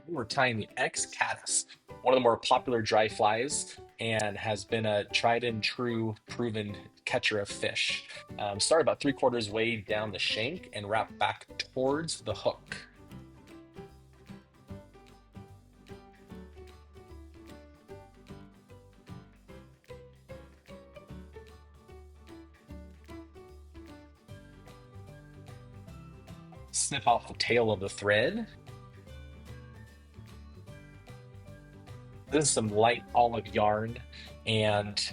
we're tying the X Caddis, one of the more popular dry flies, and has been a tried and true proven catcher of fish. Start about 3/4 way down the shank and wrap back towards the hook. Snip off the tail of the thread. This is some light olive yarn, and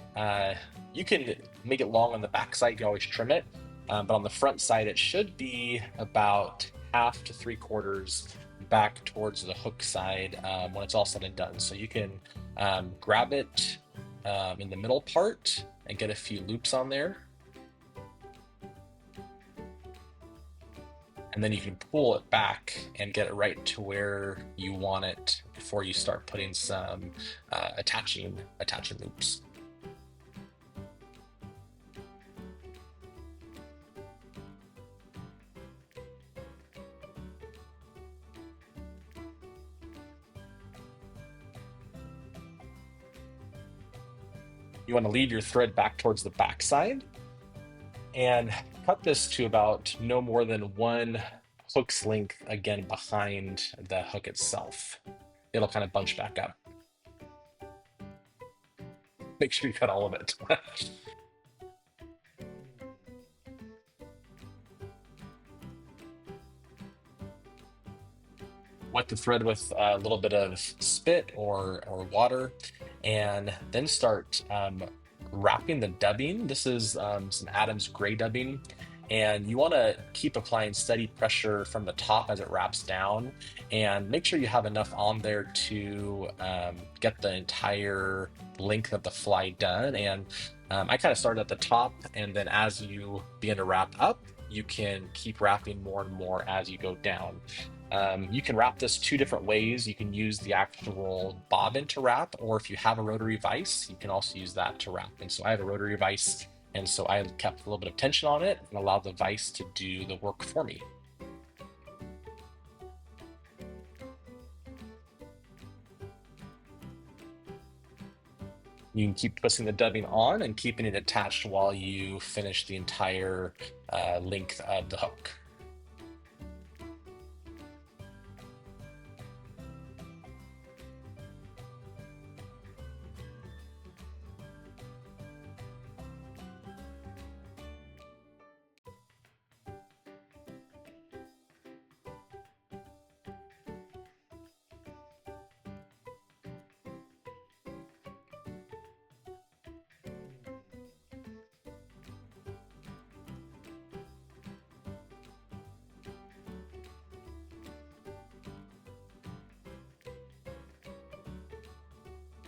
you can make it long on the back side. You can always trim it, but on the front side, it should be about 1/2 to 3/4 back towards the hook side when it's all said and done. So you can grab it in the middle part and get a few loops on there. And then you can pull it back and get it right to where you want it before you start putting some attaching loops. You want to lead your thread back towards the back side and cut this to about no more than 1 hook's length, again, behind the hook itself. It'll kind of bunch back up. Make sure you cut all of it. Wet the thread with a little bit of spit or water, and then start wrapping the dubbing. This is some Adams gray dubbing, and you want to keep applying steady pressure from the top as it wraps down, and make sure you have enough on there to get the entire length of the fly done. And I kind of started at the top, and then as you begin to wrap up, you can keep wrapping more and more as you go down. You can wrap this 2 different ways. You can use the actual bobbin to wrap, or if you have a rotary vise, you can also use that to wrap. And so I have a rotary vise, and so I kept a little bit of tension on it and allowed the vise to do the work for me. You can keep twisting the dubbing on and keeping it attached while you finish the entire length of the hook.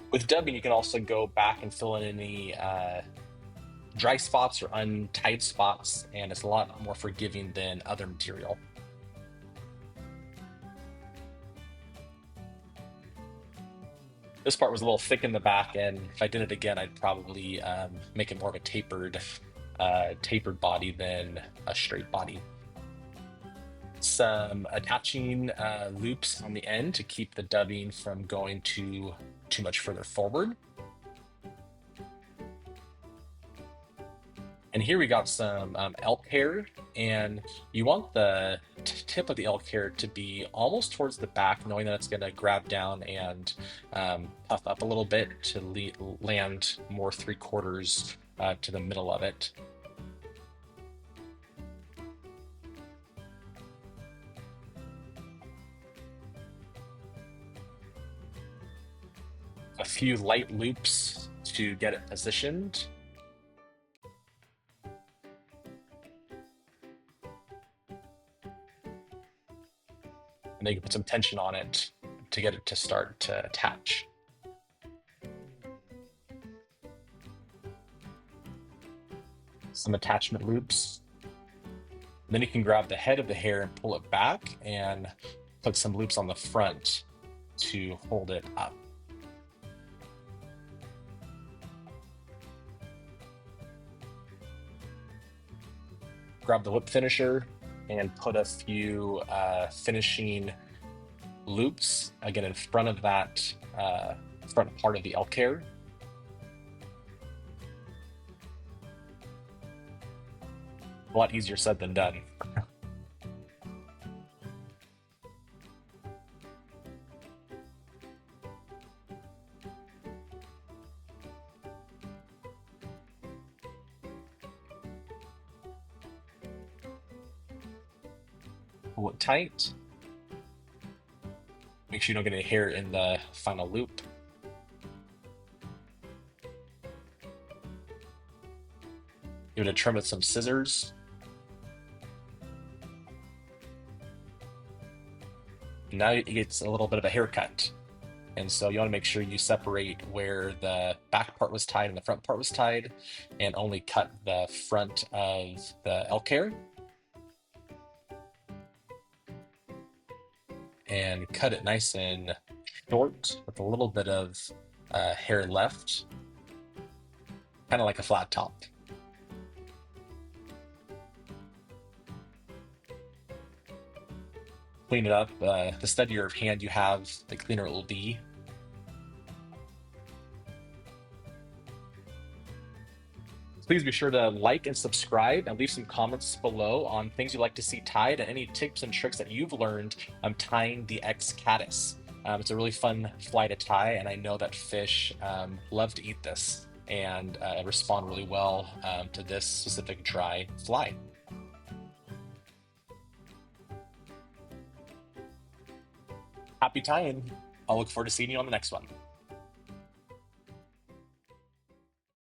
With dubbing, you can also go back and fill in any dry spots or untied spots, and it's a lot more forgiving than other material. This part was a little thick in the back, and if I did it again, I'd probably make it more of a tapered body than a straight body. Some attaching loops on the end to keep the dubbing from going too much further forward. And here we got some elk hair, and you want the tip of the elk hair to be almost towards the back, knowing that it's going to grab down and puff up a little bit to land more 3/4 to the middle of it. A few light loops to get it positioned. And then you can put some tension on it to get it to start to attach. Some attachment loops. And then you can grab the head of the hair and pull it back and put some loops on the front to hold it up. Grab the whip finisher and put a few finishing loops, again, in front of that front part of the elk hair. A lot easier said than done. Pull it tight. Make sure you don't get any hair in the final loop. Give it a trim with some scissors. Now it gets a little bit of a haircut. And so you want to make sure you separate where the back part was tied and the front part was tied, and only cut the front of the elk hair. And cut it nice and short with a little bit of hair left, kind of like a flat top. Clean it up. The steadier of hand you have, the cleaner it will be. Please be sure to like and subscribe and leave some comments below on things you'd like to see tied and any tips and tricks that you've learned tying the X Caddis. It's a really fun fly to tie, and I know that fish love to eat this and respond really well to this specific dry fly. Happy tying. I'll look forward to seeing you on the next one.